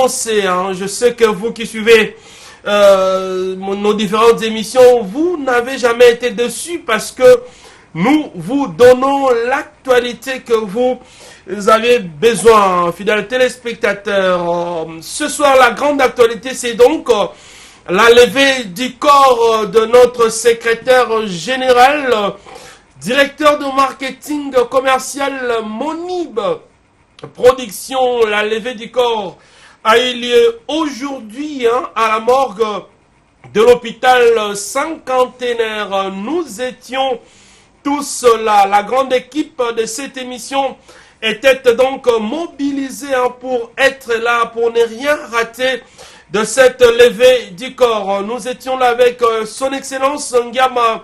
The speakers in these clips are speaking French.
annoncé. Je sais que vous qui suivez nos différentes émissions, vous n'avez jamais été déçus parce que nous vous donnons l'actualité que vous avez besoin, fidèles téléspectateurs. Ce soir, la grande actualité, c'est donc la levée du corps de notre secrétaire général, directeur de marketing commercial Monib Production. La levée du corps a eu lieu aujourd'hui à la morgue de l'hôpital cinquantenaire. Nous étions tous là. La grande équipe de cette émission était donc mobilisée pour être là, pour ne rien rater de cette levée du corps. Nous étions là avec son excellence Ngiama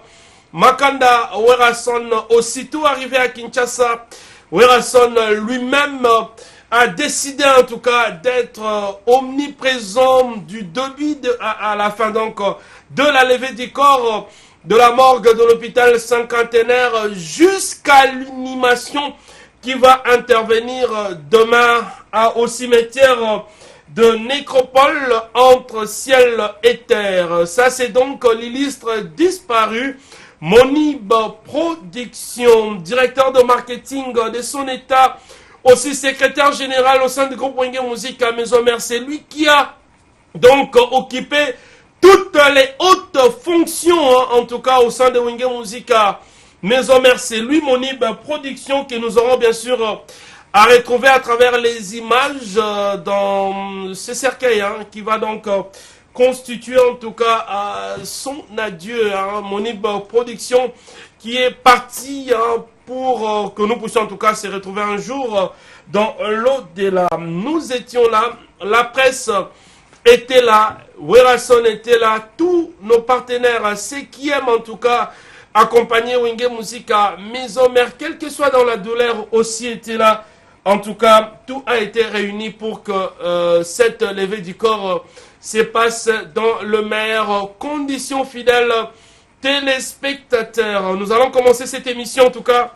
Makanda Werason. Aussitôt arrivé à Kinshasa, Werason lui-même a décidé en tout cas d'être omniprésent du début à la fin donc de la levée du corps de la morgue de l'hôpital cinquantenaire jusqu'à l'inhumation qui va intervenir demain au cimetière de nécropole entre ciel et terre. Ça c'est donc l'illustre disparu Monib Production, directeur de marketing de son état, aussi secrétaire général au sein du groupe Wenge Musique à Maison Mère. C'est lui qui a donc occupé toutes les hautes fonctions, en tout cas au sein de Wenge Musique à Maison Mère. C'est lui, Monib Production, que nous aurons bien sûr à retrouver à travers les images dans ce cercueil qui va donc constituer en tout cas son adieu. Monib Production qui est parti pour que nous puissions en tout cas se retrouver un jour dans l'au-delà. Nous étions là, la presse était là, Werason était là, tous nos partenaires, ceux qui aiment en tout cas accompagner Wenge Musique à Maison Mère, quelle que soit dans la douleur, aussi étaient là. En tout cas, tout a été réuni pour que cette levée du corps se passe dans le meilleur conditions. Fidèles téléspectateurs, nous allons commencer cette émission en tout cas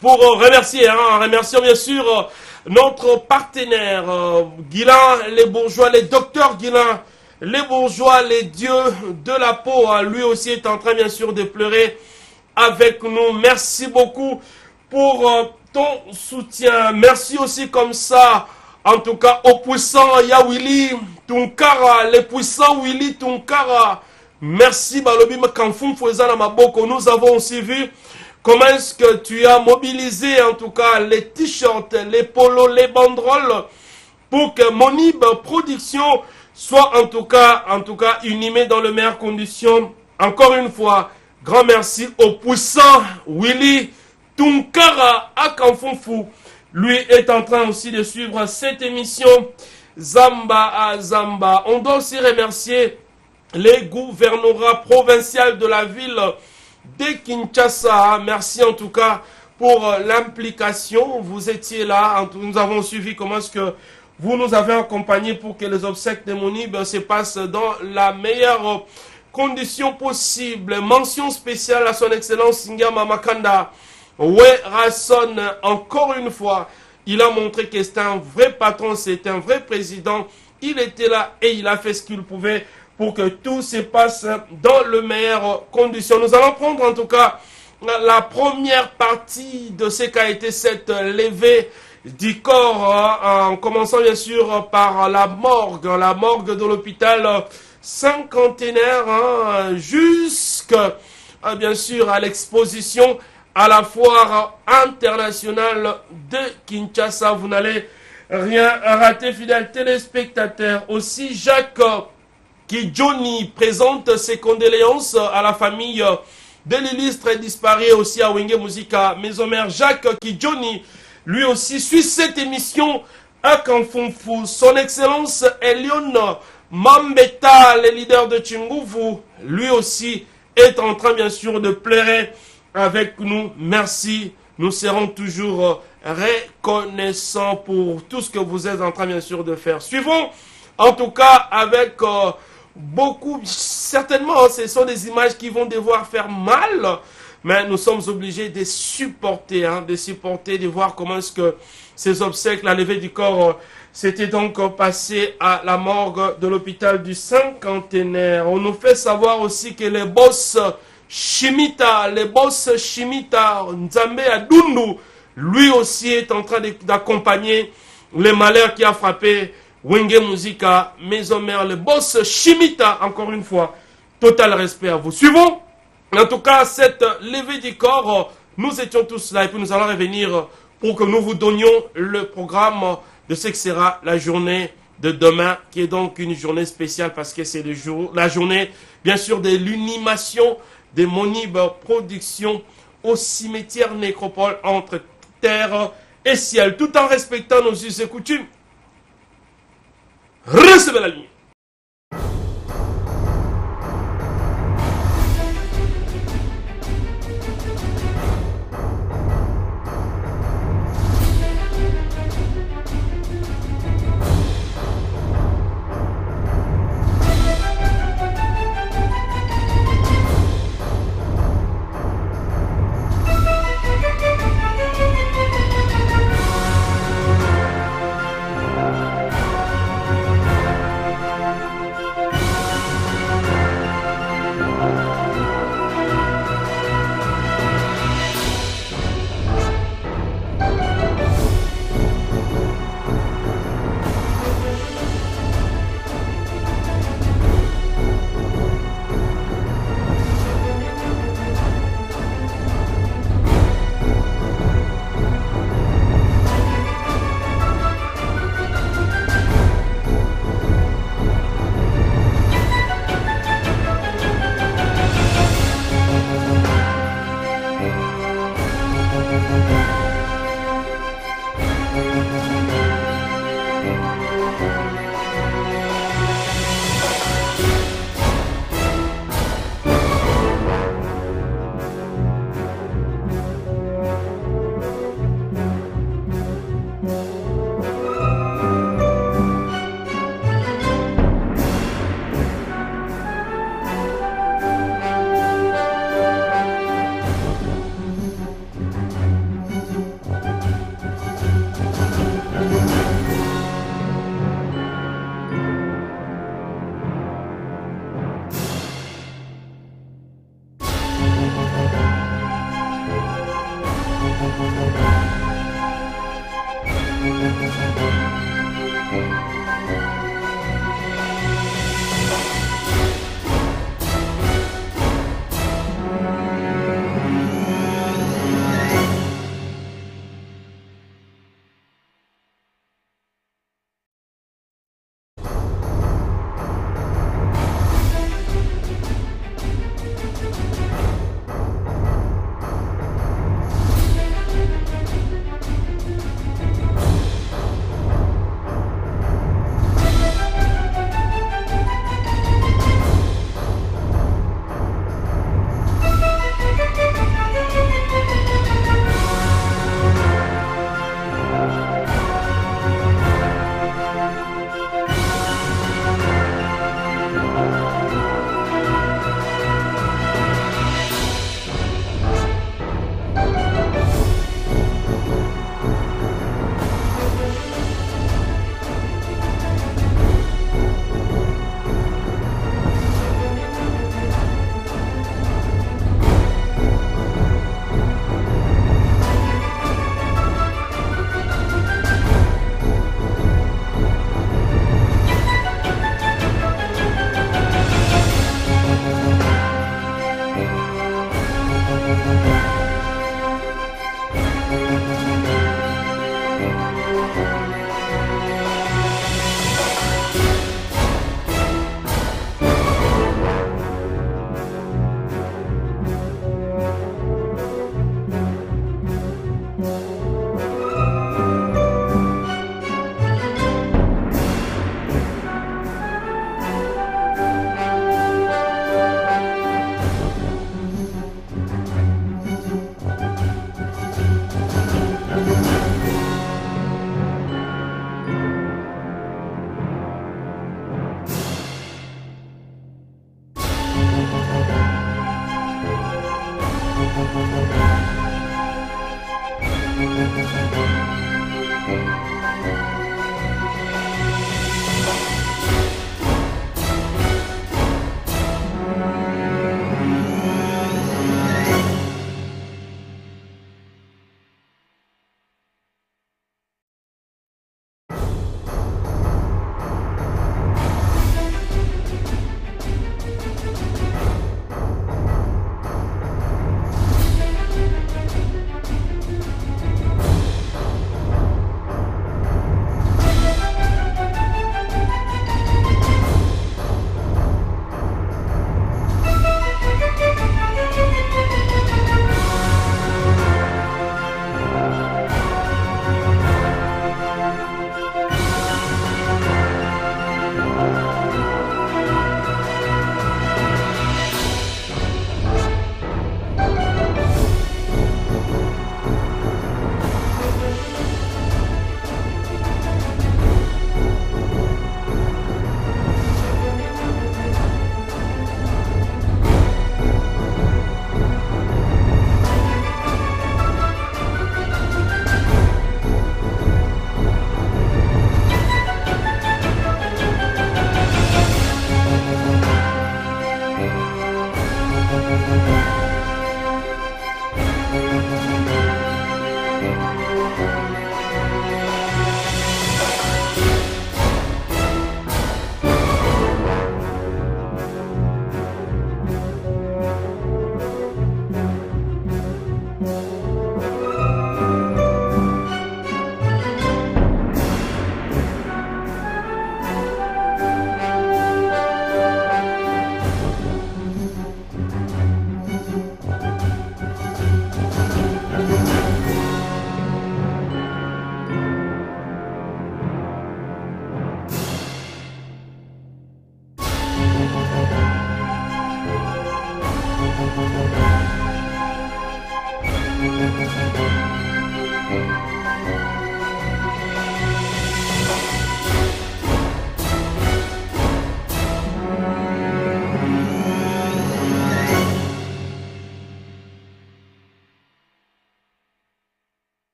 pour remercier, remercions bien sûr notre partenaire Guilain les bourgeois, les docteurs Guilain les bourgeois, les dieux de la peau. Lui aussi est en train bien sûr de pleurer avec nous. Merci beaucoup pour ton soutien. Merci aussi comme ça en tout cas au puissant Yawili Tunkara, les puissants Willy Tunkara. Merci Balobi Makamfum Fouezana Maboko. Nous avons aussi vu comment est-ce que tu as mobilisé en tout cas les t-shirts, les polos, les banderoles pour que Monib Production soit en tout cas inhumé dans les meilleures conditions. Encore une fois, grand merci au puissant Willy Tunkara à Kamfunfu. Lui est en train aussi de suivre cette émission Zamba à Zamba. On doit aussi remercier les gouvernorats provinciaux de la ville de Kinshasa. Merci en tout cas pour l'implication. Vous étiez là. Nous avons suivi comment est-ce que vous nous avez accompagnés pour que les obsèques de Monib se passent dans la meilleure condition possible. Mention spéciale à son excellence Ngama Makanda Werason. Encore une fois, il a montré que c'est un vrai patron, c'est un vrai président. Il était là et il a fait ce qu'il pouvait pour que tout se passe dans les meilleures conditions. Nous allons prendre en tout cas la première partie de ce qu'a été cette levée du corps, en commençant bien sûr par la morgue de l'hôpital cinquantenaire, jusqu'à bien sûr à l'exposition à la foire internationale de Kinshasa. Vous n'allez rien rater, fidèles téléspectateurs. Aussi, Jacques Kijoni présente ses condoléances à la famille de l'illustre disparu aussi à Wenge Musique à Maison Mère. Jacques Kijoni, lui aussi, suit cette émission à Kamfunfu. Son excellence Elion Mambeta, le leader de Chinguvu, lui aussi est en train bien sûr de pleurer avec nous. Merci, nous serons toujours reconnaissants pour tout ce que vous êtes en train bien sûr de faire. Suivons en tout cas avec beaucoup, certainement ce sont des images qui vont devoir faire mal, mais nous sommes obligés de supporter, de voir comment est-ce que ses obsèques, la levée du corps s'était donc passé à la morgue de l'hôpital du Cinquantenaire. On nous fait savoir aussi que les boss Shimita, Nzambe Adundu, lui aussi est en train d'accompagner les malheurs qui a frappé Wenge Musica, Maison Mère, le boss Shimita, encore une fois, total respect à vous. Suivons, en tout cas, cette levée du corps, nous étions tous là et puis nous allons revenir pour que nous vous donnions le programme de ce que sera la journée de demain, qui est donc une journée spéciale parce que c'est la journée, bien sûr, de l'inhumation de Monib Production au cimetière nécropole entre terre et ciel, tout en respectant nos us et coutumes. Recevez la lumière.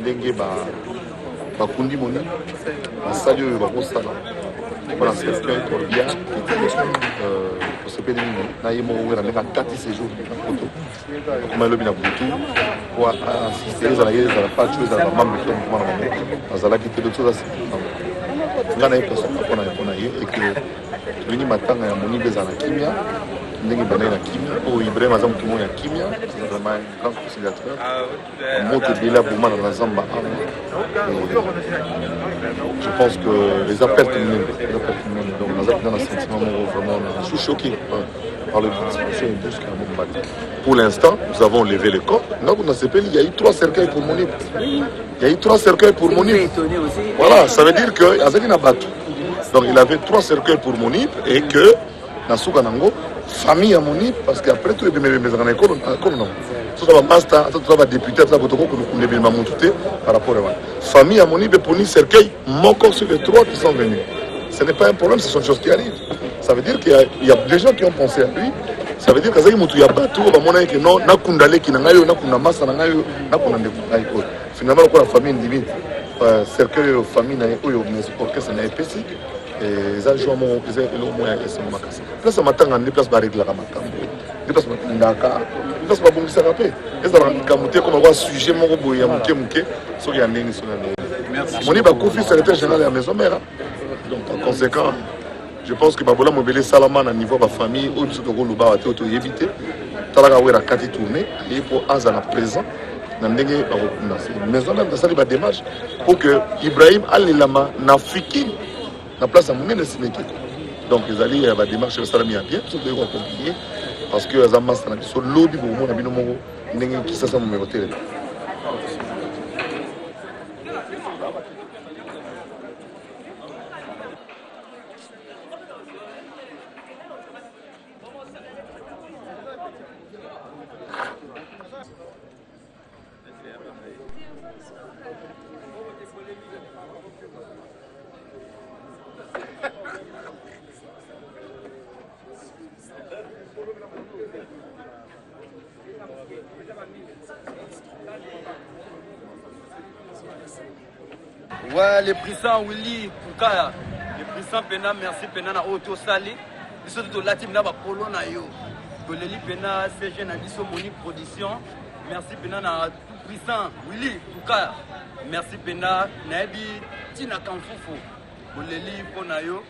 ndenge bakundi moni basali oyo bakosala mpona cercueil kolia osepeli nini na ye moko wera ndenge akati séjour na poto akoma elobi na butu po asiste ezala ye ezala pacho ezala bamambe to mokoma na bango azalaki te doki oza nga na ye personne mpona ye eke tolini matanga ya moni mpe ezala na kimia ndenge bandaki na kimia po Ibrahim aza motu moko ya kimia c'est vraiment un grand conciliateur moto ebele abomana na zamba awa je pense que les appels tout le monde donc naza dans un sentiment vraiment je suis choqué par le distribution brusque à Mombati. Pour l'instant, nous avons levé le corps. Il y a eu 3 cercueils pour Monip. Il y a eu 3 cercueils pour Monip. Voilà, ça veut dire que Azali Nabatou. Donc il avait 3 cercueils pour Monip et que Nasuka Nango, famille à Monip, parce qu'après tout, il y a des écoles. Tout ça va master, tout ça va député, tout ça va tout par rapport à famille à Monip et pour ni cercueil, mon corps sur les 3 qui sont venus. Ce n'est pas un problème, ce sont des choses qui arrivent. Ça veut dire qu'il y a des gens qui ont pensé à lui. Ça veut dire que y a bateau, que non, na kundale qui n'a pas eu, na kundamasa n'a pas eu, na kundande. Finalement, la famille limite, cercueil famille n'a pas eu, mais orchestre n'a pas eu. Et ça joue mon plaisir et le moyen est mon macasse. Là, ça m'attend en déplace par règle la macambo. Déplace par Ndaka. Déplace par bon qui s'est rappelé. Et ça va me comme on voit sujet mon robot et mon kémouké, sur y a n'est sur la. Mon iba Kofi secrétaire général de la maison mère. Donc en conséquent, je pense que Babola Mobélé Salaman à niveau de la famille, au-dessus de Goluba, a été évité. Talaga Wera Kati tourné, et pour Azana présent, dans la maison même, dans la démarche, pour que Ibrahim Al-Lama n'a fiki, la place à Mouné de Sénégal. Donc ils allaient à la démarche de Salami à bien, tout le monde compliqué, parce que Azama Sanaki, sur l'objet pour moi, n'a pas qui s'est numéro téléphone. Ouais, les puissants Willy Kukaya, les puissants Pena, merci Pena na auto sali. Ils sont tous la team na ba polo na yo. Goleli Pena, CG na biso Monique Production. Merci Pena na tout puissant Willy Kukaya. Merci Pena, Nabi Tina Kamfufu. Goleli pona yo.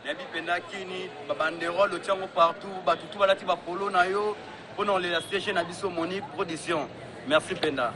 Nabi Pena Kini, babandero le tiango partout, ba tout ba la ti ba polo na yo. Pona les CG na biso Monique Production. Merci Pena.